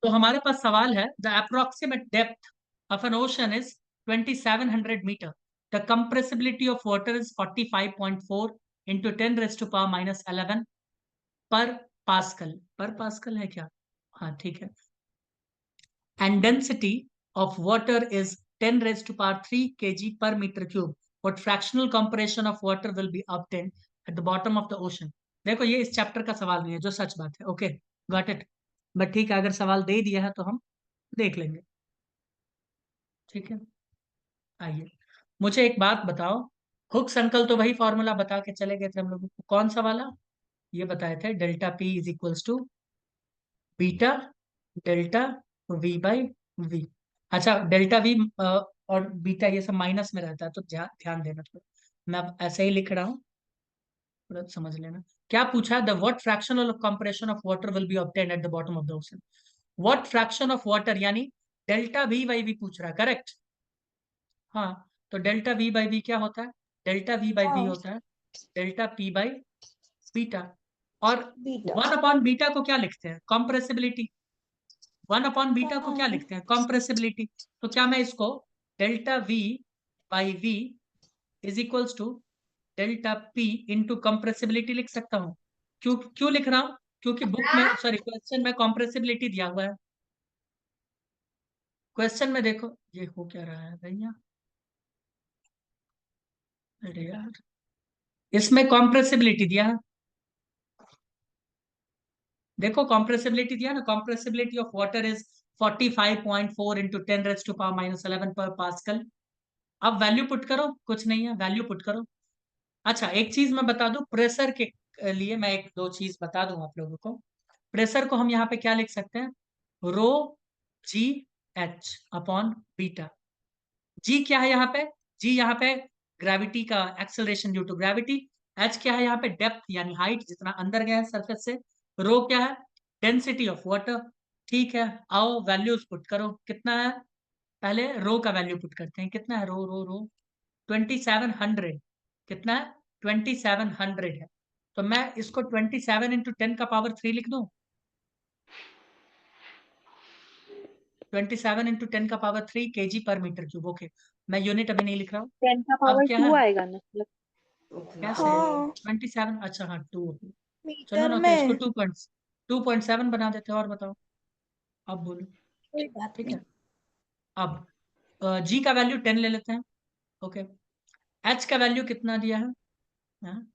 तो हमारे पास सवाल है, the approximate depth of an ocean is 2700 metre, the compressibility of water is 45.4 into 10⁻⁻11 पर पास्कल। पर पास्कल है क्या? हाँ ठीक है। And density of water is 10⁻³ kg per meter cube. What fractional compression of water will be obtained at the bottom of the ocean? देखो ये इस चैप्टर का सवाल नहीं है, जो सच बात है। Okay, got it. बट ठीक है, अगर सवाल दे दिया है तो हम देख लेंगे। ठीक है, आइए मुझे एक बात बताओ। हुक्स अंकल तो वही फॉर्मूला बता के चले गए थे हम लोगों को, कौन सा वाला? ये बताए थे, delta P is equals to beta delta V by V. अच्छा, डेल्टा वी और बीटा ये सब माइनस में रहता है, तो ध्यान ध्यान देना थोड़ा। मैं अब ऐसे ही लिख रहा हूँ, थोड़ा समझ लेना। क्या पूछा? The what fraction of compression of water will be obtained at the bottom of the ocean. What fraction of water यानी डेल्टा वी बाई वी पूछ रहा है, करेक्ट? हाँ, तो डेल्टा वी बाई वी क्या होता है? डेल्टा वी बाई वी हाँ होता है डेल्टा पी बाई बीटा। और बीटा। 1/बीटा को क्या लिखते हैं? कॉम्प्रेसिबिलिटी। 1/बीटा को क्या हाँ लिखते हैं? कॉम्प्रेसिबिलिटी। तो क्या मैं इसको delta V by V is equals to delta P into compressibility लिख सकता हूँ? क्यों क्यों लिख रहा हूँ? क्योंकि बुक में, सॉरी, क्वेश्चन में कॉम्प्रेसिबिलिटी दिया हुआ है। क्वेश्चन में देखो, ये हो क्या रहा है भैया? अरे यार, इसमें कॉम्प्रेसिबिलिटी दिया है। देखो कॉम्प्रेसिबिलिटी दिया ना, compressibility of water is 45.4 into 10⁻⁻11 पर पास्कल। अब वैल्यू पुट करो, कुछ नहीं है, वैल्यू पुट करो। अच्छा, एक चीज मैं बता दूं, प्रेशर के लिए मैं एक दो चीज बता दूं आप लोगों को। प्रेशर को हम यहाँ पे क्या लिख सकते हैं? Rho G H upon beta. G क्या है यहाँ पे? जी यहाँ पे ग्रेविटी का acceleration due to gravity. H क्या है यहाँ पे? डेप्थ यानी हाइट, जितना अंदर गया है सरफेस से। रो क्या है? Density of water. ठीक है, आओ वैल्यूज पुट करो, कितना है? पहले रो का वैल्यू पुट करते हैं, कितना है? रो रो रो 2700। कितना है? 2700 है। तो मैं इसको 27 इंटू 10⁻³ लिख दूं? 27 इंटू 10⁻³ kg पर मीटर क्यूब। ओके, मैं यूनिट अभी नहीं लिख रहा हूँ। 10 का अब पावर क्या 2 है? आएगा ना मतलब। कैसे? हाँ 27, अच्छा हाँ 2। चलो मीटर ना, तो इसको में। 2.7 बना देते हैं। और बताओ, अब बोलो। कोई बात ठीक नहीं। है, अब जी का वैल्यू 10 ले लेते हैं। ओके, एच का वैल्यू कितना दिया है? हाँ?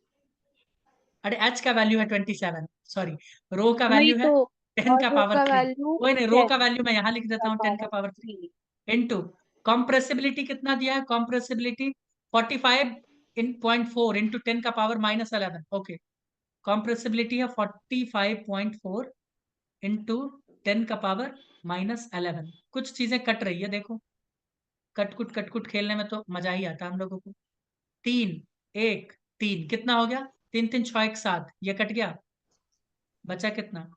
अरे एच का वैल्यू है 27, सॉरी, रो का वही वैल्यू है तो। 10 और का रो पावर का 3। वैल्यू कोई नहीं, रो का 10 वैल्यू मैं यहाँ लिख देता का हूँ 10 का पावर पावर 3 3। इंटू कॉम्प्रेसिबिलिटी कितना दिया है? Compressibility 45.4 into 10⁻⁻11। ओके, कॉम्प्रेसिबिलिटी है 45.4 इंटू 10⁻⁻11। कुछ चीजें कट रही है, देखो। कट कुट खेलने में तो मजा ही आता है हम लोगों को। 3 1 3 कितना हो गया? 3 3 6 1 7, ये कट गया। बचा कितना?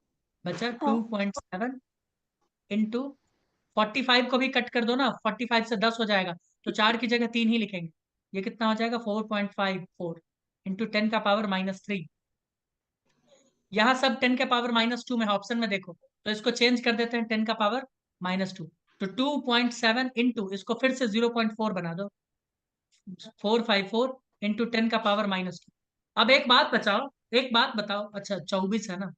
बचा हाँ 2.7 इंटू 45 को भी कट कर दो ना, 45 से 10 हो जाएगा, तो 4 की जगह 3 ही लिखेंगे। ये कितना हो जाएगा? 4.54 इंटू 10⁻⁻3। यहाँ सब 10⁻⁻2 में है, ऑप्शन में देखो, तो इसको चेंज कर देते हैं 10⁻⁻2। तो 2.7 इंटू, इसको फिर से 0.4 बना दो, 454 इंटू 10⁻⁻2। अब एक बात बचाओ, एक बात बताओ, अच्छा 24 है ना,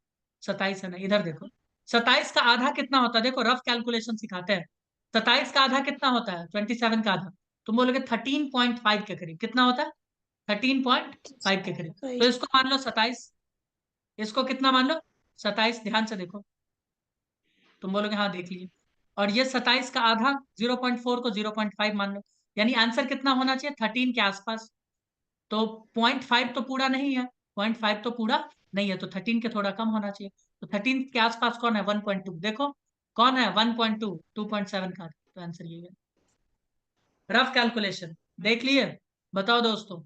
27 है ना, इधर देखो। 27 का आधा कितना होता है? देखो रफ कैलकुलेशन सिखाते हैं। 27 का आधा कितना होता है? 27 का आधा, तुम बोलोगे 13.5 के करीब। कितना होता है? 13.5 के करीब। तो सही। इसको मान लो 27, इसको कितना मान लो? 27, ध्यान से देखो। तुम बोलोगे हाँ देख लिए। और ये 27 का आधा, 0.4 को 0.5 मान लो, यानी आंसर कितना होना चाहिए? 13 के आसपास। तो 0.5 तो पूरा नहीं है, 0.5 तो पूरा नहीं है, तो 13 के थोड़ा कम होना चाहिए। तो 13 के आसपास कौन है? 1.2। देखो कौन है? 1.2, 2.7 का, तो आंसर ये है। रफ कैलकुलेशन देख लिए? बताओ दोस्तों,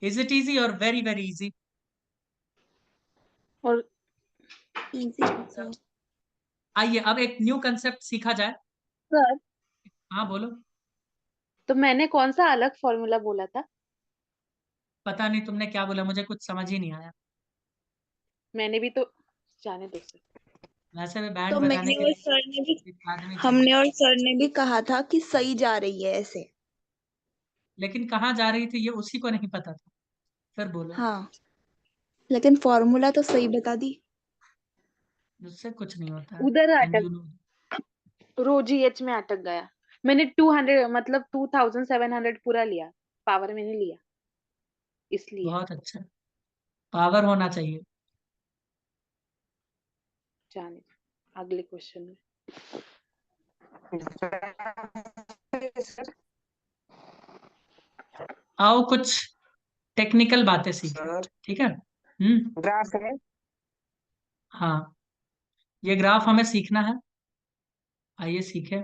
इज इट इजी और वेरी वेरी इजी? और इजी सर। आइए अब एक न्यू कंसेप्ट सीखा जाए। सर, हाँ बोलो। तो मैंने कौन सा अलग फॉर्मूला बोला था? पता नहीं तुमने क्या बोला, मुझे कुछ समझ ही नहीं आया। मैंने भी तो, जाने दो सर। वैसे भी बैंड तो बजाने के लिए एक आदमी चाहिए। हमने और सर ने भी कहा था कि सही जा रही है ऐसे। लेकिन कहाँ जा रही थी ये उसी को नहीं पता था। फिर बोलो। हाँ, लेकिन फॉर्मूला तो सही बता दी। उससे कुछ नहीं होता है। उधर And अटक you know, रो जीएच में अटक गया। मैंने 200 मतलब 2700 पूरा लिया, पावर में नहीं लिया इसलिए। बहुत अच्छा। पावर होना चाहिए। जाने अगले क्वेश्चन में। आओ कुछ टेक्निकल बातें सीखें। ठीक है। ग्राफ है। हाँ, ये ग्राफ हमें सीखना है। आइए सीखें।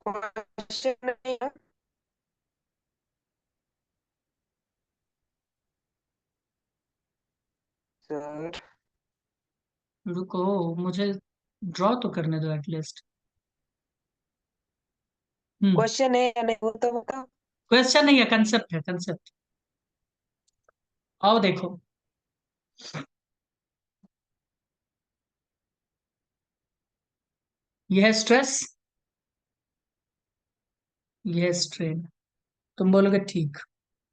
क्वेश्चन नहीं है। सर रुको, मुझे ड्रॉ तो करने दो एटलीस्ट। क्वेश्चन है या नहीं वो तो बताओ। क्वेश्चन नहीं है, कंसेप्ट है, कंसेप्ट। आओ देखो। यह है स्ट्रेस, यह है स्ट्रेन। तुम बोलोगे ठीक,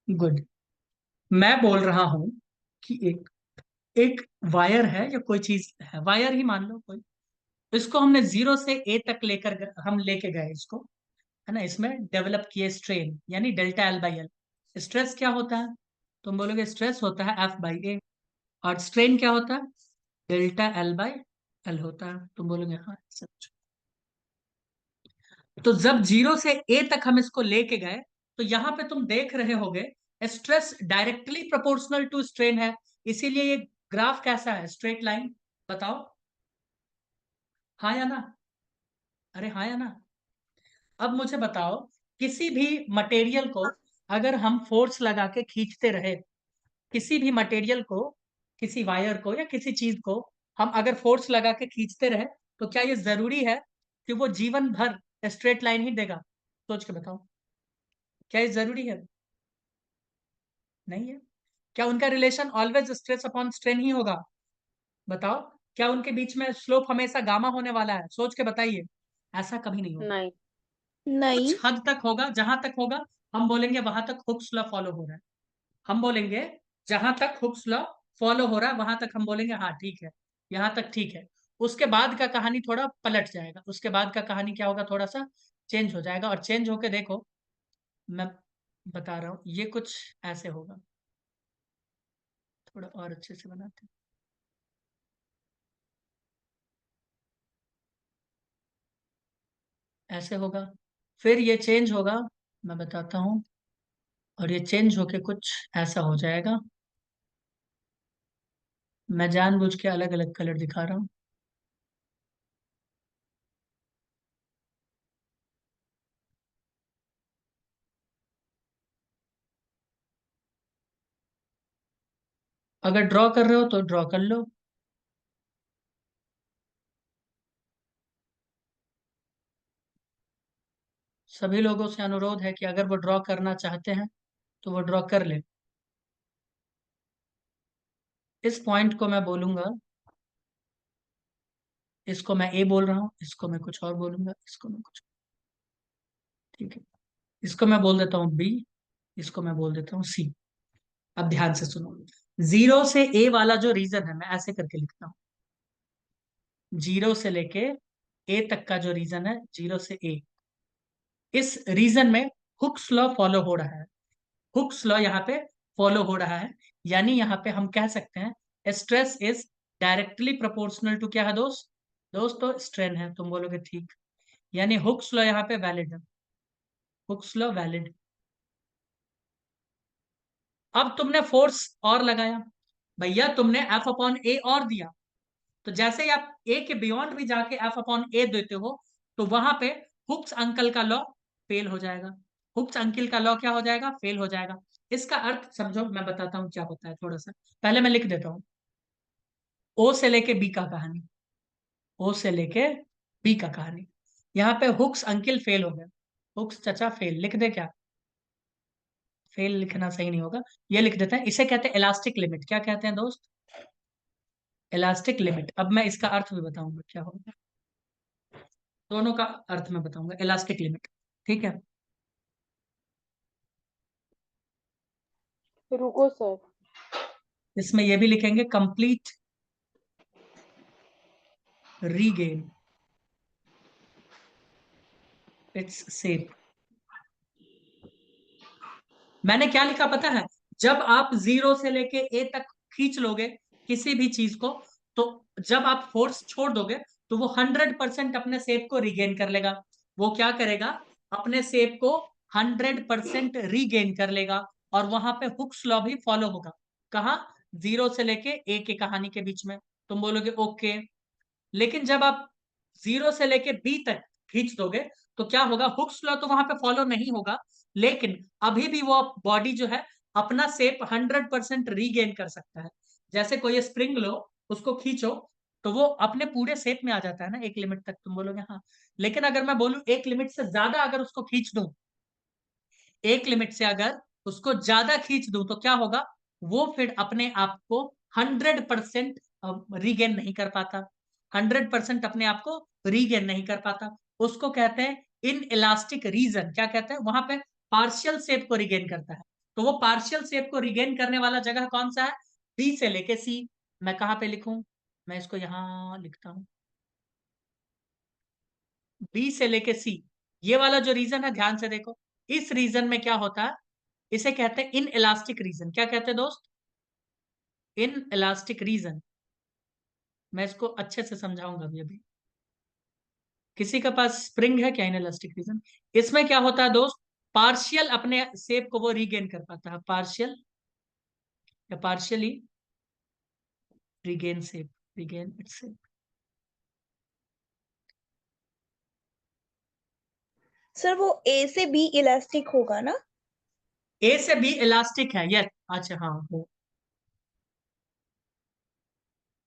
गुड। मैं बोल रहा हूं कि एक एक वायर है या कोई चीज है, वायर ही मान लो कोई। इसको हमने 0 से A तक हम लेके गए इसको, है ना। इसमें डेवलप किए स्ट्रेन, यानी डेल्टा L/L। स्ट्रेस क्या होता है? तुम बोलोगे स्ट्रेस होता है F/A। और स्ट्रेन क्या होता है? डेल्टा L/L होता है। तुम बोलोगे हाँ सच। तो जब 0 से A तक हम इसको लेके गए, तो यहां पे तुम देख रहे होगे stress directly proportional to strain है। इसीलिए ये ग्राफ कैसा है? Straight line. बताओ हाँ या ना। अरे हाँ या ना। अब मुझे बताओ, किसी भी मटेरियल को अगर हम फोर्स लगा के खींचते रहे, किसी भी मटेरियल को, किसी वायर को या किसी चीज को हम अगर फोर्स लगा के खींचते रहे, तो क्या ये जरूरी है कि वो जीवन भर स्ट्रेट लाइन ही देगा? सोच के बताओ, क्या ये जरूरी है? नहीं है। क्या उनका relation always stress upon strain ही होगा? बताओ। क्या उनके बीच में स्लोप हमेशा गामा होने वाला है? सोच के बताइए। ऐसा कभी नहीं होगा। नहीं। नहीं। कुछ हद तक होगा, जहां तक होगा हम बोलेंगे वहां तक हुक्स लॉ फॉलो हो रहा है। हम बोलेंगे जहां तक हुक्स लॉ फॉलो हो रहा है वहां तक हम बोलेंगे हाँ ठीक है, यहां तक ठीक है। उसके बाद का कहानी थोड़ा पलट जाएगा, उसके बाद का कहानी क्या होगा, थोड़ा सा चेंज हो जाएगा। और चेंज होके देखो, मैं बता रहा हूं, ये कुछ ऐसे होगा। थोड़ा और अच्छे से बनाते हैं। ऐसे होगा, फिर ये चेंज होगा, मैं बताता हूँ। और ये चेंज होके कुछ ऐसा हो जाएगा। मैं जानबूझ के अलग अलग कलर दिखा रहा हूँ। अगर ड्रॉ कर रहे हो तो ड्रॉ कर लो। सभी लोगों से अनुरोध है कि अगर वो ड्रॉ करना चाहते हैं तो वो ड्रॉ कर ले। इस पॉइंट को मैं बोलूंगा, इसको मैं ए बोल रहा हूँ, इसको मैं कुछ और बोलूंगा, इसको मैं कुछ, ठीक है। इसको मैं बोल देता हूँ बी, इसको मैं बोल देता हूँ सी। अब ध्यान से सुनो। 0 से A वाला जो रीजन है, मैं ऐसे करके लिखता हूँ। 0 से लेके A तक का जो रीजन है, 0 से A, इस रीजन में हुक्स लॉ फॉलो हो रहा है। हुक्स लॉ यहाँ पे फॉलो हो रहा है, यानी यहाँ पे हम कह सकते हैं stress is directly proportional to क्या है दोस्त? दोस्तों स्ट्रेन है। तुम बोलोगे ठीक, यानी हुक्स लॉ यहाँ पे वैलिड है। Hooks law valid. अब तुमने फोर्स और लगाया, भैया तुमने F/A और दिया, तो जैसे ही आप ए के बियॉन्ड भी जाके F/A देते हो, तो वहां पे हुक्स अंकल का लॉ फेल हो जाएगा। हुक्स अंकल का लॉ क्या हो जाएगा? फेल हो जाएगा। इसका अर्थ समझो, मैं बताता हूँ क्या होता है थोड़ा सा। पहले मैं लिख देता हूँ। ओ से लेके बी का कहानी, ओ से लेके बी का कहानी। यहाँ पे हुक्स अंकिल फेल हो गया, हुक्स चचा फेल। लिख दे क्या? फेल लिखना सही नहीं होगा, ये लिख देते हैं। इसे कहते हैं इलास्टिक लिमिट। क्या कहते हैं दोस्त? Elastic limit. अब मैं इसका अर्थ भी बताऊंगा क्या होगा, दोनों का अर्थ मैं बताऊंगा। इलास्टिक लिमिट, ठीक है। रुको सर, इसमें ये भी लिखेंगे कंप्लीट रीगेन इट्स सेफ। मैंने क्या लिखा पता है, जब आप 0 से लेके ए तक खींच लोगे किसी भी चीज को, तो जब आप फोर्स छोड़ दोगे तो वो 100% अपने शेप को रिगेन कर लेगा। वो क्या करेगा, अपने शेप को 100% रीगेन कर लेगा, और वहां पे हुक्स लॉ भी फॉलो होगा। कहा, 0 से लेके ए के कहानी के बीच में। तुम बोलोगे ओके, लेकिन जब आप 0 से लेके बी तक खींच दोगे तो क्या होगा, हुक्स लॉ तो वहां पे फॉलो नहीं होगा, लेकिन अभी भी वो बॉडी जो है अपना शेप 100% रीगेन कर सकता है। जैसे कोई स्प्रिंग लो, उसको खींचो तो वो अपने पूरे शेप में आ जाता है ना एक लिमिट तक, तुम बोलोगे हाँ। लेकिन अगर मैं बोलूं एक लिमिट से ज्यादा अगर उसको खींच दूं, एक लिमिट से अगर उसको ज्यादा खींच दूं तो क्या होगा, वो फिर अपने आप को 100% रीगेन नहीं कर पाता। 100% अपने आप को रीगेन नहीं कर पाता। उसको कहते हैं इन इलास्टिक रीजन। क्या कहते हैं, वहां पे पार्शियल शेप को रिगेन करता है। तो वो पार्शियल शेप को रिगेन करने वाला जगह कौन सा है, बी से लेके सी। मैं कहां पे लिखूं, मैं इसको यहां लिखता हूं, बी से लेके सी। ये वाला जो रीजन है ध्यान से देखो, इस रीजन में क्या होता है, इसे कहते हैं इन इलास्टिक रीजन। क्या कहते हैं दोस्त, इन इलास्टिक रीजन। मैं इसको अच्छे से समझाऊंगा अभी। किसी के पास स्प्रिंग है क्या इन इलास्टिक रीजन? इसमें क्या होता है दोस्त, पार्शियल अपने शेप को वो रीगेन कर पाता है, पार्शियल या partially regain shape, regain its shape. Sir वो ए से बी इलास्टिक होगा ना? ए से बी इलास्टिक है, यस। अच्छा हाँ, वो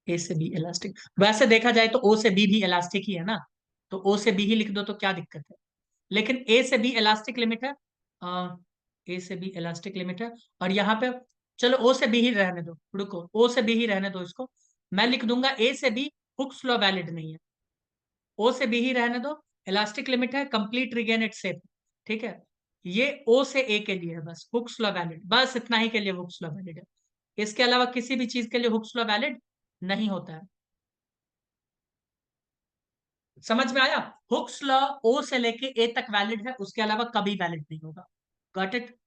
ए से बी इलास्टिक। वैसे देखा जाए तो ओ से बी भी इलास्टिक ही है ना, तो ओ से बी ही लिख दो तो क्या दिक्कत है। लेकिन ए से बी इलास्टिक लिमिट है, ए से बी इलास्टिक लिमिट है। और यहाँ पे चलो ओ से बी ही रहने दो, रुको ओ से बी ही रहने दो इसको। मैं लिख दूंगा ए से बी हुक्स लॉ वैलिड नहीं है, ओ से बी ही रहने दो। इलास्टिक लिमिट है, कंप्लीट रिगेन इट्स शेप, ठीक है। ये ओ से ए के लिए है, बस हुक्स लॉ वैलिड, बस इतना ही के लिए हुक्स लॉ वैलिड है। इसके अलावा किसी भी चीज के लिए हुक्स लॉ वैलिड नहीं होता है। समझ में आया, हुक्स लॉ ओ से लेके ए तक वैलिड है, उसके अलावा कभी वैलिड नहीं होगा। Got it?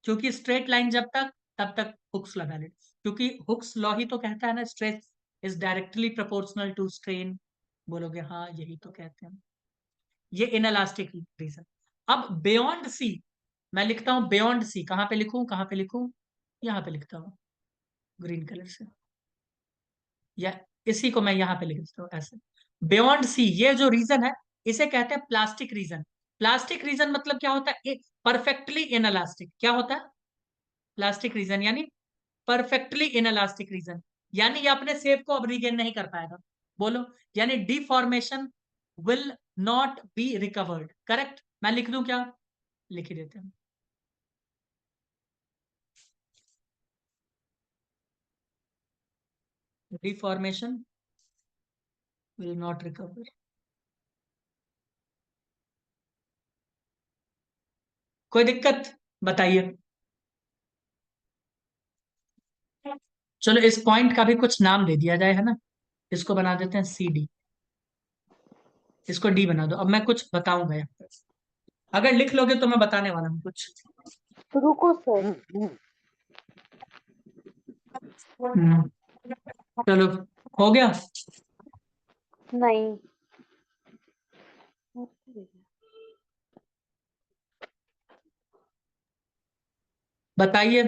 क्योंकि स्ट्रेट लाइन जब तक तब तक हुक्स लॉ वैलिड, क्योंकि हुक्स लॉ ही तो कहता है ना stress is directly proportional to strain. बोलोगे हाँ, यही तो कहते हैं। ये इनएलास्टिक रीजन। अब बियॉन्ड सी, मैं लिखता हूं बियॉन्ड सी। कहां पे लिखूं, कहां पे लिखूं, यहां पे लिखता हूं ग्रीन कलर से, या इसी को मैं यहां पे लिख देता हूं ऐसे। बियॉन्ड सी ये जो रीजन है, इसे कहते हैं प्लास्टिक रीजन। प्लास्टिक रीजन मतलब क्या होता है, परफेक्टली इनएलास्टिक। क्या होता है प्लास्टिक रीजन, यानी परफेक्टली इनएलास्टिक रीजन, यानी ये अपने शेप को अब रिगेन नहीं कर पाएगा। बोलो, यानी deformation will not be recovered. Correct? मैं लिख दूं क्या, लिख ही देते हैं। Deformation will not recover. कोई दिक्कत बताइए? चलो इस पॉइंट का भी कुछ नाम दे दिया जाए, है ना। इसको बना देते हैं सी डी, इसको डी बना दो। अब मैं कुछ बताऊंगा यहाँ पर, अगर लिख लोगे तो मैं बताने वाला हूँ कुछ। रुको सर, हम्म, चलो हो गया। नहीं बताइए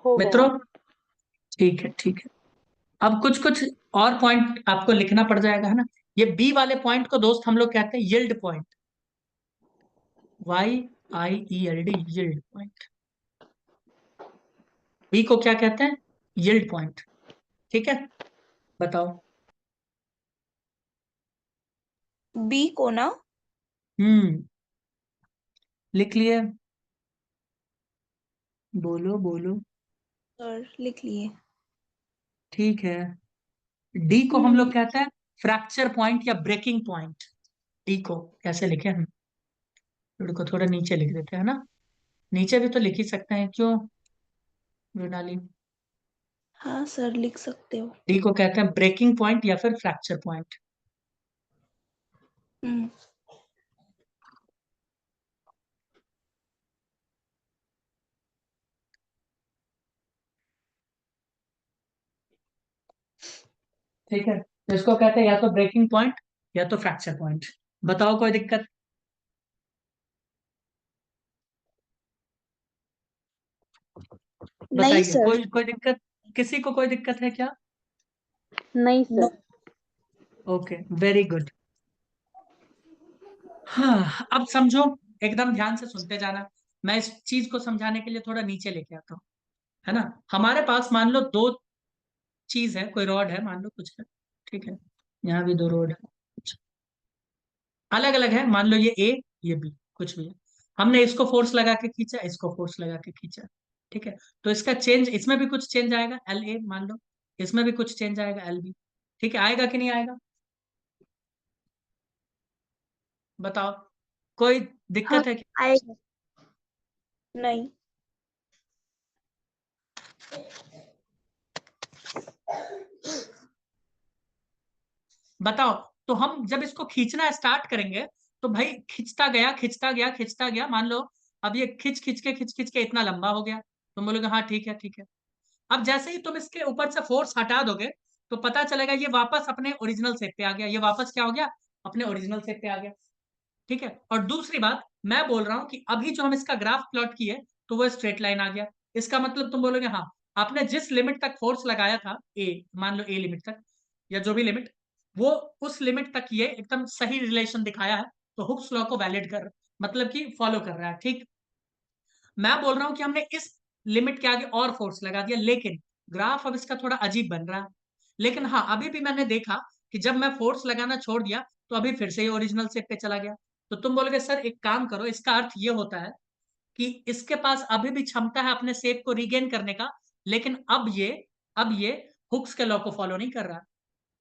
हो मित्रों। गया। ठीक है, ठीक है। अब कुछ कुछ और पॉइंट आपको लिखना पड़ जाएगा, है ना। ये बी वाले पॉइंट को दोस्त हम लोग कहते हैं yield point, YIELD, yield point. B को क्या कहते हैं, यील्ड पॉइंट, ठीक है। बताओ। बी को ना? हम्म, लिख लिए, बोलो बोलो। सर लिख लिए। ठीक है। डी को हम लोग कहते हैं फ्रैक्चर पॉइंट या ब्रेकिंग पॉइंट। डी को कैसे लिखे हम? डी को थोड़ा नीचे लिख देते हैं ना, नीचे भी तो लिख ही सकते हैं, क्यों मृणाली? हाँ सर, लिख सकते हो। डी को कहते हैं ब्रेकिंग पॉइंट या फिर फ्रैक्चर पॉइंट। हम्म, ठीक है, तो इसको कहते हैं या तो ब्रेकिंग पॉइंट या तो फ्रैक्चर पॉइंट। बताओ कोई दिक्कत? नहीं बताइए, सर। कोई कोई दिक्कत? किसी को कोई दिक्कत है क्या? नहीं no. Sir. Okay, very good. हाँ, अब समझो, एकदम ध्यान से सुनते जाना। मैं इस चीज को समझाने के लिए थोड़ा नीचे लेके आता हूँ, है ना। हमारे पास मान लो दो चीज है, कोई रॉड है, मान लो कुछ है, ठीक है। यहाँ भी दो रोड है, अलग अलग है, मान लो ये ए, ये बी, कुछ भी है। हमने इसको फोर्स लगा के खींचा, इसको फोर्स लगा के खींचा, ठीक है। तो इसका चेंज, इसमें भी कुछ चेंज आएगा, एल ए मान लो, इसमें भी कुछ चेंज आएगा, एल बी। ठीक है, आएगा कि नहीं आएगा? बताओ, कोई हाँ दिक्कत है क्या? आएगा। नहीं। बताओ। तो हम जब इसको खींचना स्टार्ट करेंगे, तो भाई खींचता गया खींचता गया खींचता गया, मान लो अब ये खींच खींच के इतना लंबा हो गया। तुम बोलोगे हाँ ठीक है ठीक है। अब जैसे ही तुम इसके ऊपर से फोर्स हटा दोगे, तो पता चलेगा ये वापस अपने ओरिजिनल शेप पे आ गया, ये वापस क्या हो गया, अपने ओरिजिनल शेप पे आ गया। ठीक है, और दूसरी बात मैं बोल रहा हूं कि अभी जो हम इसका ग्राफ प्लॉट किए, तो वो स्ट्रेट लाइन आ गया। इसका मतलब तुम बोलोगे हाँ, आपने जिस लिमिट तक फोर्स लगाया था, ए मान लो, ए लिमिट तक या जो भी लिमिट, वो उस लिमिट तक ये एकदम सही रिलेशन दिखाया है, तो हुक्स लॉ को वैलिड कर, मतलब कि फॉलो कर रहा है। ठीक, मैं बोल रहा हूं कि हमने इस लिमिट के आगे और फोर्स लगा दिया, लेकिन ग्राफ अब इसका थोड़ा अजीब बन रहा है। लेकिन हाँ, अभी भी मैंने देखा कि जब मैं फोर्स लगाना छोड़ दिया, तो अभी फिर से ये ओरिजिनल शेप पे चला गया। तो तुम बोलोगे सर एक काम करो, इसका अर्थ ये होता है कि इसके पास अभी भी क्षमता है अपने शेप को रिगेन करने का, लेकिन अब ये हुक्स के लॉ को फॉलो नहीं कर रहा।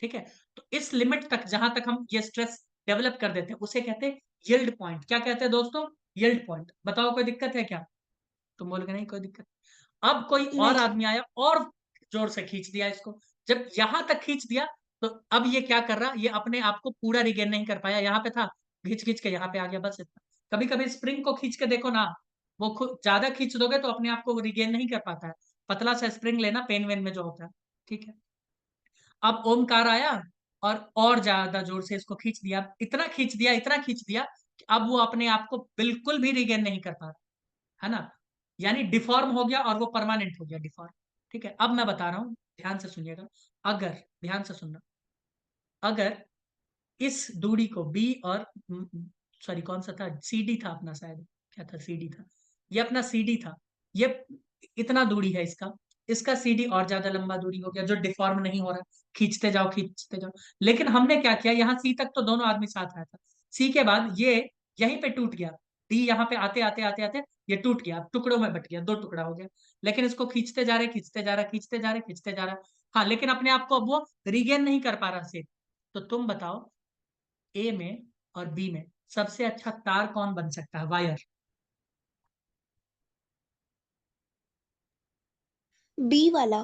ठीक है, तो इस लिमिट तक जहां तक हम ये स्ट्रेस डेवलप कर देते हैं, उसे कहते हैं यील्ड पॉइंट। क्या कहते हैं दोस्तों? Yield point. बताओ कोई दिक्कत है क्या? तुम बोलोगे नहीं कोई दिक्कत। अब कोई और नहीं। आदमी आया और जोर से खींच दिया इसको। जब यहां तक खींच दिया, तो अब ये क्या कर रहा, ये अपने आप को पूरा रिगेन नहीं कर पाया, यहाँ पे था, खींच खींच के यहाँ पे आ गया, बस इतना। कभी कभी स्प्रिंग को खींच के देखो ना, वो खुद ज्यादा खींच दोगे तो अपने आप को रिगेन नहीं कर पाता है। पतला सा स्प्रिंग लेना, पेन वेन में जो होता है। ठीक है, अब ओमकार आया और ज्यादा जोर से इसको खींच दिया, इतना खींच दिया इतना खींच दिया कि अब वो अपने आप को बिल्कुल भी रिगेन नहीं कर पा रहा, है ना। यानी डिफॉर्म हो गया और वो परमानेंट हो गया डिफॉर्म। ठीक है, अब मैं बता रहा हूं, ध्यान से सुनिएगा। अगर, ध्यान से सुनना, अगर इस दूरी को बी और, सॉरी कौन सा था, सीडी था अपना, शायद क्या था, सीडी था, ये अपना सीडी था, ये इतना दूरी है इसका, इसका सीडी और ज्यादा लंबा दूरी हो गया, जो डिफॉर्म नहीं हो रहा, खींचते जाओ खींचते जाओ। लेकिन हमने क्या किया, यहाँ सी तक तो दोनों आदमी साथ आया था, सी के बाद ये यहीं पे टूट गया, डी यहाँ पे आते आते आते आते ये टूट गया, अब टुकड़ों में बट गया, दो टुकड़ा हो गया। लेकिन इसको खींचते जा रहे खींचते जा रहे खींचते जा रहे खींचते जा रहा, हाँ, लेकिन अपने आप को अब वो रिगेन नहीं कर पा रहा सेफ। तो तुम बताओ, ए में और बी में सबसे अच्छा तार कौन बन सकता है, वायर? बी वाला।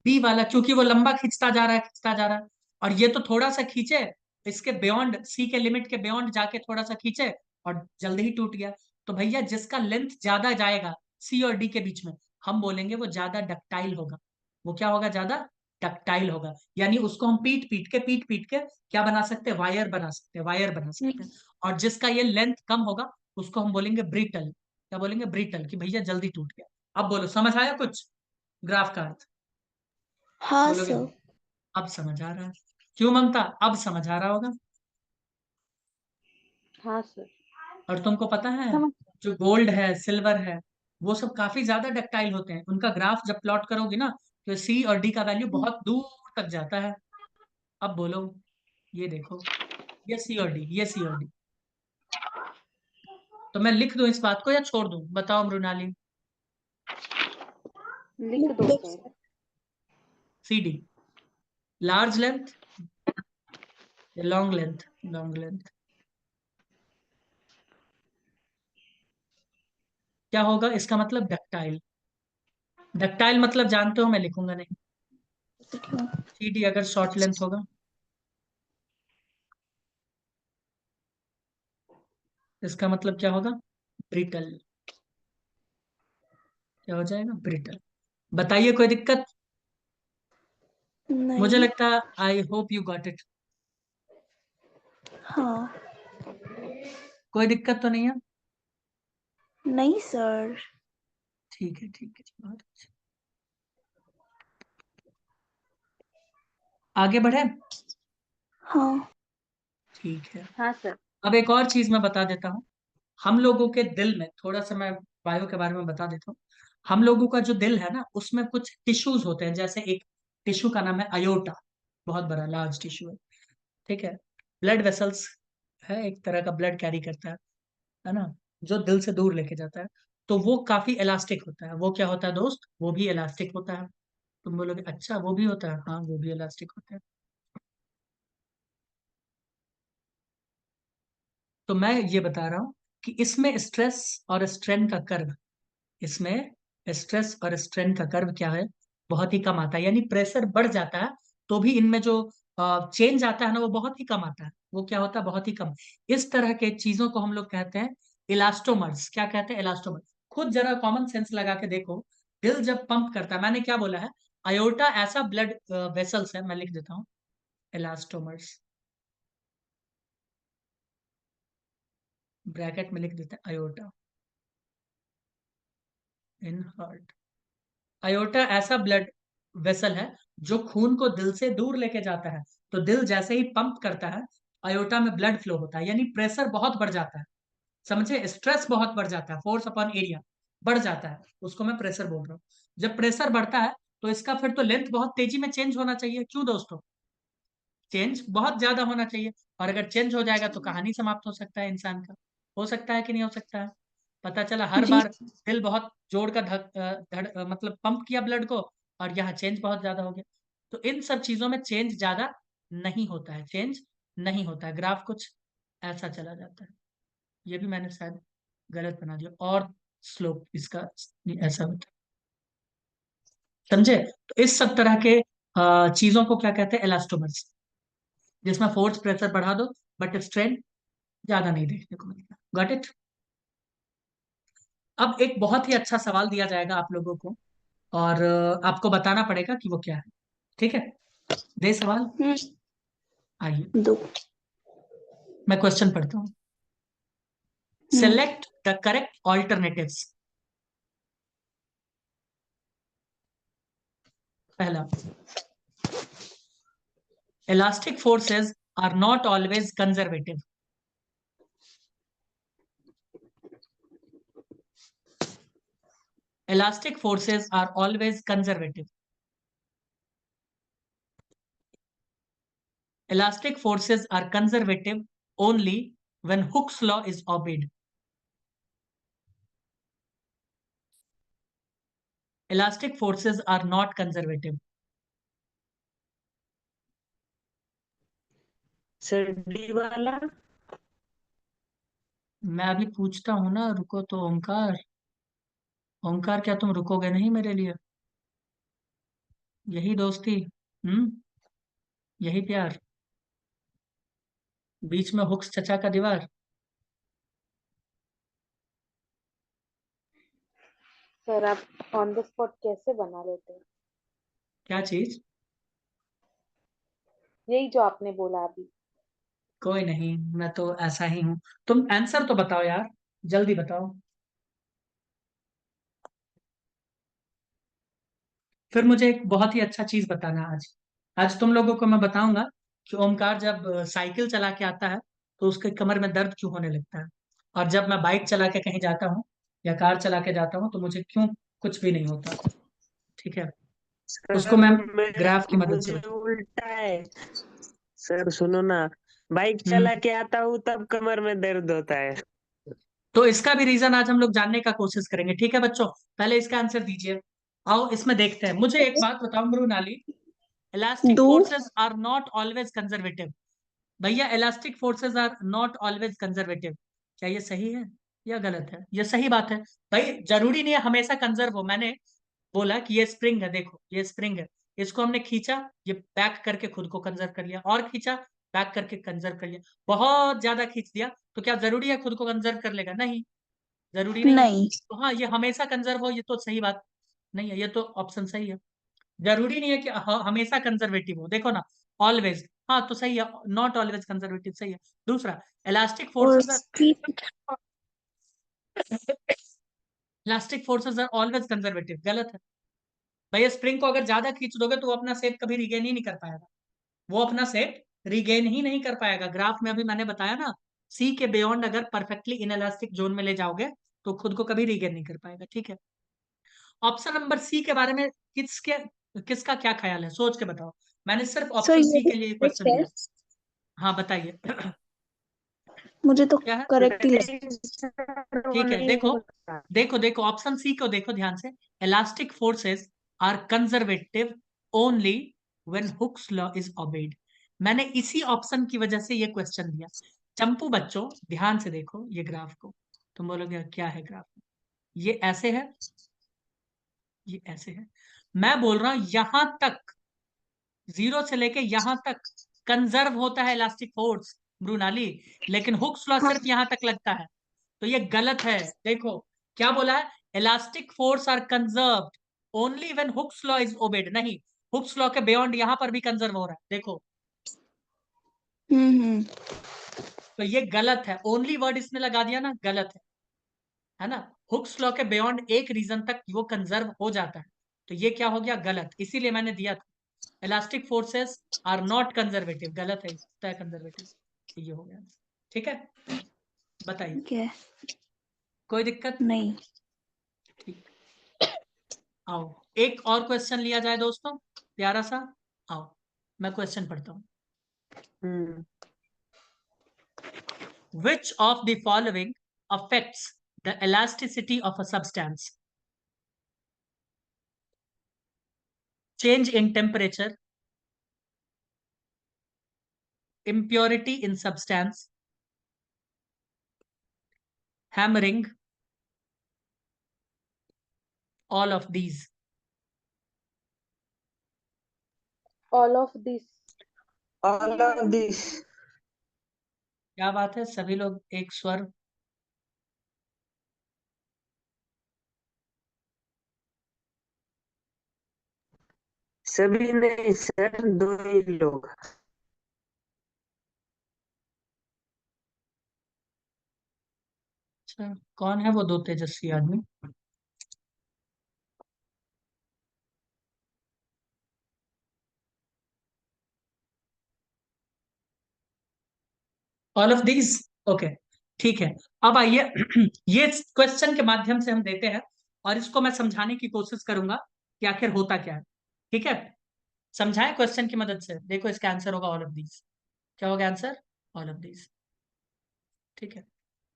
बी वाला, क्योंकि वो लंबा खींचता जा रहा है खींचता जा रहा है, और ये तो थोड़ा सा खींचे, इसके बियॉन्ड, सी के लिमिट के बियॉन्ड जाके थोड़ा सा खींचे और जल्दी ही टूट गया। तो भैया जिसका लेंथ ज्यादा जाएगा सी और डी के बीच में, हम बोलेंगे वो ज्यादा डक्टाइल होगा। वो क्या होगा, ज्यादा डक्टाइल होगा। यानी उसको हम पीट पीट के क्या बना सकते हैं, वायर बना सकते हैं, वायर बना सकते हैं। और जिसका ये लेंथ कम होगा, उसको हम बोलेंगे ब्रिटल। क्या बोलेंगे, ब्रिटल, कि भैया जल्दी टूट गया। अब बोलो, समझ आया कुछ ग्राफ का अर्थ? हाँ बोलोगे सर। अब समझ आ रहा है? क्यों ममता, अब समझ आ रहा होगा? हाँ सर। और तुमको पता है, समझ। जो गोल्ड है सिल्वर है, वो सब काफी ज्यादा डक्टाइल होते हैं, उनका ग्राफ जब प्लॉट करोगे ना, तो सी और डी का वैल्यू बहुत दूर तक जाता है। अब बोलो, ये देखो, ये सी और डी, ये सी और डी। तो मैं लिख दूं इस बात को या छोड़ दूं, बताओ मृणाली? लिख दो दो sir. Sir. CD, large length या लॉन्ग लेंथ? लॉन्ग लेंथ क्या होगा इसका मतलब? डक्टाइल। डक्टाइल मतलब जानते हो, मैं लिखूंगा नहीं। CD अगर शॉर्ट लेंथ होगा, इसका मतलब क्या होगा? ब्रिटल। क्या हो जाएगा? ब्रिटल। बताइए, कोई दिक्कत? मुझे नहीं। लगता है I hope you got it. हाँ। कोई दिक्कत तो नहीं है? नहीं सर। ठीक है, ठीक है, बहुत अच्छा। आगे बढ़े? हाँ। ठीक है। हाँ सर। अब एक और चीज मैं बता देता हूँ। हम लोगों के दिल में, थोड़ा सा मैं बायो के बारे में बता देता हूँ। हम लोगों का जो दिल है ना, उसमें कुछ टिश्यूज होते हैं। जैसे एक टिश्यू का नाम है अयोटा, बहुत बड़ा लार्ज टिश्यू है। ठीक है। ब्लड वेसल्स है, एक तरह का ब्लड कैरी करता है ना, जो दिल से दूर लेके जाता है। तो वो काफी इलास्टिक होता है। वो क्या होता है दोस्त? वो भी इलास्टिक होता है। तुम बोलोगे अच्छा वो भी होता है? हाँ, वो भी इलास्टिक होता है। तो मैं ये बता रहा हूँ कि इसमें स्ट्रेस और स्ट्रेन का कर्व, इसमें स्ट्रेस और स्ट्रेन का कर्व क्या है? बहुत ही कम आता है। यानी प्रेशर बढ़ जाता है तो भी इनमें जो चेंज आता है ना, वो बहुत ही कम आता है। वो क्या होता है? बहुत ही कम। इस तरह के चीजों को हम लोग कहते हैं इलास्टोमर्स। क्या कहते हैं? इलास्टोमर्स। खुद जरा कॉमन सेंस लगा के देखो। दिल जब पंप करता है, मैंने क्या बोला है? अयोटा ऐसा ब्लड वेसल्स है, मैं लिख देता हूँ, इलास्टोमर्स, ब्रैकेट में लिख देते हैं अयोटा इन हार्ट। अयोटा ऐसा ब्लड वेसल है जो खून को दिल से दूर लेके जाता है। तो दिल जैसे ही पंप करता है, अयोटा में ब्लड फ्लो होता है, यानी प्रेशर बहुत बढ़ जाता है। समझे? स्ट्रेस बहुत बढ़ जाता है, फोर्स अपॉन एरिया बढ़ जाता है, उसको मैं प्रेशर बोल रहा हूँ। जब प्रेशर बढ़ता है तो इसका फिर तो लेंथ बहुत तेजी में चेंज होना चाहिए। क्यों दोस्तों? चेंज बहुत ज्यादा होना चाहिए। और अगर चेंज हो जाएगा तो कहानी समाप्त हो सकता है इंसान का। हो सकता है कि नहीं हो सकता है? पता चला हर जी। बार दिल बहुत जोर का मतलब पंप किया ब्लड को, और यहाँ चेंज बहुत ज्यादा हो गया। तो इन सब चीजों में चेंज ज्यादा नहीं होता है, चेंज नहीं होता है। ग्राफ कुछ ऐसा चला जाता है। ये भी मैंने शायद गलत बना दिया, और स्लोप इसका ऐसा होता है। समझे? तो इस सब तरह के चीजों को क्या कहते हैं? इलास्टोमर्स, जिसमें फोर्स प्रेशर बढ़ा दो बट स्ट्रेन ज्यादा नहीं देखने को मिलता। Got it? अब एक बहुत ही अच्छा सवाल दिया जाएगा आप लोगों को, और आपको बताना पड़ेगा कि वो क्या है। ठीक है? दे सवाल। आइए, दो। मैं क्वेश्चन पढ़ता हूँ। Select the correct alternatives. पहला, elastic forces are not always conservative. Elastic forces are always conservative. Elastic forces are conservative only when Hooke's law is obeyed. Elastic forces are not conservative. Sir D वाला। मैं अभी पूछता हूं ना, रुको तो। ओंकार, ओंकार, क्या तुम रुकोगे नहीं मेरे लिए? यही दोस्ती, हम्म, यही प्यार, बीच में हुक्स चचा का दीवार। सर आप ऑन द स्पॉट कैसे बना लेते हैं? क्या चीज? यही जो आपने बोला अभी। कोई नहीं, मैं तो ऐसा ही हूं। तुम आंसर तो बताओ यार, जल्दी बताओ। फिर मुझे एक बहुत ही अच्छा चीज बताना आज। आज तुम लोगों को मैं बताऊंगा कि ओमकार जब साइकिल चला के आता है तो उसके कमर में दर्द क्यों होने लगता है, और जब मैं बाइक चला के कहीं जाता हूँ या कार चला के जाता हूँ तो मुझे क्यों कुछ भी नहीं होता। ठीक है? उसको सर मैं मैं ग्राफ की मदद से मुझे बता। उल्टा है। सर सुनो ना, बाइक हम्म। चला के आता हूँ तब कमर में दर्द होता है। तो इसका भी रीजन आज हम लोग जानने का कोशिश करेंगे। ठीक है बच्चों? पहले इसका आंसर दीजिए। आओ इसमें देखते हैं। मुझे एक बात बताओ मृणाली, इलास्टिक दो। Forces are not always conservative. भैया elastic forces are not always conservative, क्या ये सही है या गलत है? ये सही बात है भाई, जरूरी नहीं है हमेशा कंजर्व हो। मैंने बोला कि ये स्प्रिंग है, देखो ये स्प्रिंग है, इसको हमने खींचा, ये बैक करके खुद को कंजर्व कर लिया, और खींचा बैक करके कंजर्व कर लिया, बहुत ज्यादा खींच दिया तो क्या जरूरी है खुद को कंजर्व कर लेगा? नहीं, जरूरी नहीं है। नहीं। तो हाँ, ये हमेशा कंजर्व हो, ये तो सही बात नहीं है, ये तो ऑप्शन सही है। जरूरी नहीं है कि हमेशा कंजर्वेटिव हो, देखो ना, ऑलवेज, हाँ तो सही है, नॉट ऑलवेज कंजर्वेटिव सही है। दूसरा, इलास्टिक और forces elastic forces are always conservative, गलत है भैया। स्प्रिंग को अगर ज्यादा खींच दोगे तो वो अपना शेप कभी रिगेन ही नहीं कर पाएगा, वो अपना शेप रिगेन ही नहीं कर पाएगा। ग्राफ में अभी मैंने बताया ना, सी के बियॉन्ड अगर परफेक्टली इनएलास्टिक जोन में ले जाओगे तो खुद को कभी रिगेन नहीं कर पाएगा, ठीक है। ऑप्शन नंबर सी के बारे में किसका क्या ख्याल है, सोच के बताओ। मैंने सिर्फ सर ऑप्शन ये सी भी के लिए करेक्ट क्वेश्चन है, दिया। हाँ बताइए। मुझे तो क्या है? करेक्ट ही लगा। नहीं सर, वो ठीक है, नहीं देखो होता। देखो देखो, ऑप्शन सी को देखो ध्यान से। Elastic forces are conservative only when Hooke's law is obeyed. मैंने इसी ऑप्शन की वजह से ये क्वेश्चन दिया। चंपू बच्चों ध्यान से देखो ये ग्राफ को, तुम बोलोगे क्या है ग्राफ, ये ऐसे है, ये ऐसे है। मैं बोल रहा हूं यहां तक, जीरो से लेके यहां तक कंजर्व होता है इलास्टिक फोर्स मृणाली, लेकिन हुक्स लॉ हाँ। सिर्फ यहां तक लगता है, तो ये गलत है। देखो क्या बोला है, elastic force are conserved only when Hooke's law is obeyed, नहीं, हुक्स लॉ के बियॉन्ड यहां पर भी कंजर्व हो रहा है, देखो। हम्म। तो ये गलत है, ओनली वर्ड इसने लगा दिया ना, गलत है ना। हुक्स लॉ के बियॉन्ड एक रीजन तक वो कंजर्व हो जाता है, तो ये क्या हो गया, गलत, इसीलिए मैंने दिया था। Elastic forces are not conservative, गलत है, होता है कंजर्वेटिव, ये हो गया, ठीक है। बताइए, ठीक है। कोई दिक्कत? नहीं। ठीक, आओ एक और क्वेश्चन लिया जाए दोस्तों, प्यारा सा। आओ मैं क्वेश्चन पढ़ता हूं। हम्म Which of the following affects the elasticity of a substance? Change in temperature, impurity in substance, hammering, all of these. All of this. All of this. क्या बात है, सभी लोग एक स्वर। सभी नहीं सर, दो ही लोग। अच्छा, कौन है वो दो तेजस्वी आदमी? ऑल ऑफ दीज, ओके, ठीक है। अब आइए ये क्वेश्चन के माध्यम से हम देते हैं, और इसको मैं समझाने की कोशिश करूंगा कि आखिर होता क्या है, ठीक है। समझाएं क्वेश्चन की मदद से, देखो इसका आंसर होगा ऑल ऑफ दीज। क्या होगा आंसर? ऑल ऑफ दीज, ठीक है।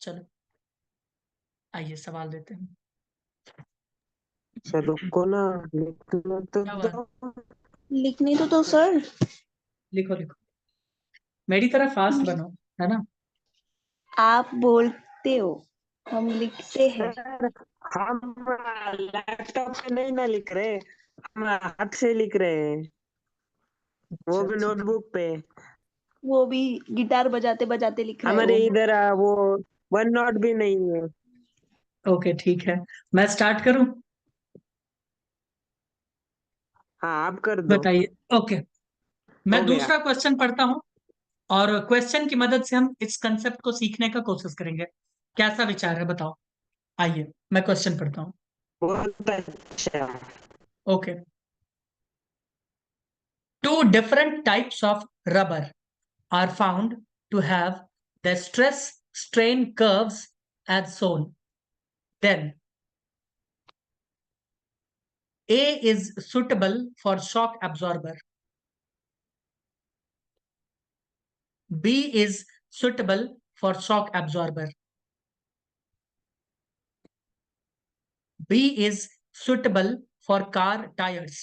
चलो आइए सवाल देते हैं। चलो को ना, लिखना तो क्या हुआ? दो। लिखने तो सर। लिखो लिखो, मेरी तरह फास्ट बनो, है ना। आप बोलते हो, हम लिखते हैं। सर हम लैपटॉप पे नहीं ना लिख रहे, हम हाथ से लिख रहे हैं, वो अच्छा भी अच्छा, नोटबुक पे। वो भी गिटार बजाते बजाते लिख रहा है हमारे वो। इधर वो वन नोट भी नहीं है। ओके ठीक है, मैं स्टार्ट करूं? हाँ आप कर दो। बताइए, ओके। मैं हो गया। दूसरा क्वेश्चन पढ़ता हूं, और क्वेश्चन की मदद से हम इस कंसेप्ट को सीखने का कोशिश करेंगे। कैसा विचार है बताओ? आइए मैं क्वेश्चन पढ़ता हूं। बहुत अच्छा। Okay, two different types of rubber are found to have the stress strain curves as shown. Then A is suitable for shock absorber, B is suitable for shock absorber, B is suitable for car tires,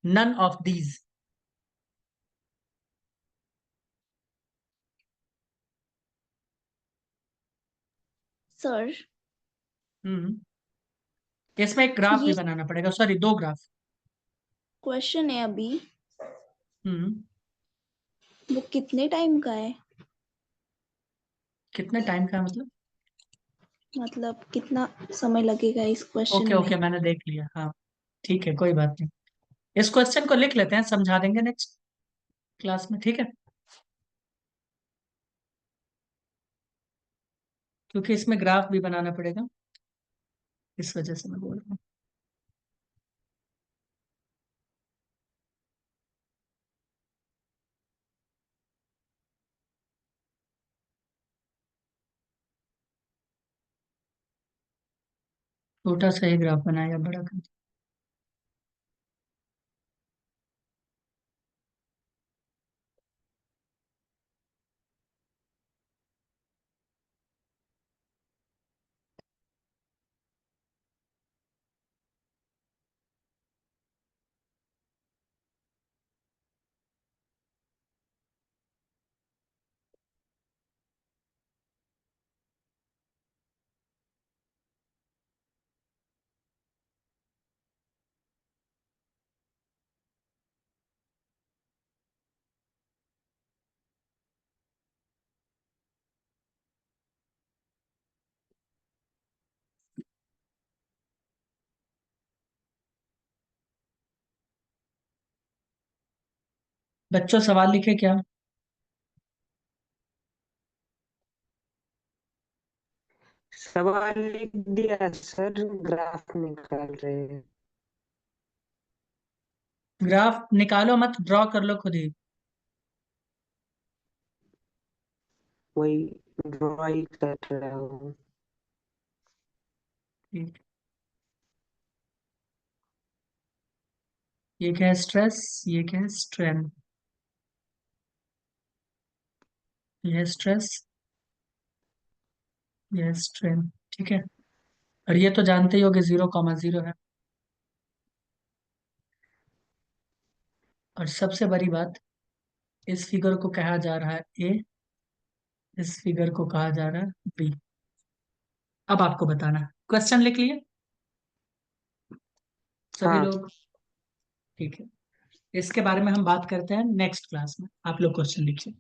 none of these. Sir इसमें एक graph भी ये बनाना पड़ेगा, sorry 2 graph. Question है अभी, हम्म वो कितने time का है? कितने टाइम का है मतलब कितना समय लगेगा इस क्वेश्चन ओके में? ओके, मैंने देख लिया, हाँ ठीक है, कोई बात नहीं। इस क्वेश्चन को लिख लेते हैं, समझा देंगे नेक्स्ट क्लास में, ठीक है, क्योंकि इसमें ग्राफ भी बनाना पड़ेगा, इस वजह से मैं बोल रहा हूँ। छोटा सा ही ग्राफ बनाया, बड़ा कर। बच्चों सवाल लिखे क्या? सवाल लिख दिया सर, ग्राफ निकाल रहे हैं। ग्राफ निकालो मत, ड्रॉ कर लो खुद ही। वही ड्राइंग कर रहा हूँ। ठीक। ये क्या है स्ट्रेस, ये क्या है स्ट्रेन, ये है स्ट्रेस, ये है स्ट्रेन, ठीक है। और ये तो जानते ही हो कि 0,0 है। और सबसे बड़ी बात, इस फिगर को कहा जा रहा है ए, इस फिगर को कहा जा रहा है बी। अब आपको बताना है, क्वेश्चन लिख लिए सभी हाँ लोग? ठीक है, इसके बारे में हम बात करते हैं नेक्स्ट क्लास में, आप लोग क्वेश्चन लिखिए।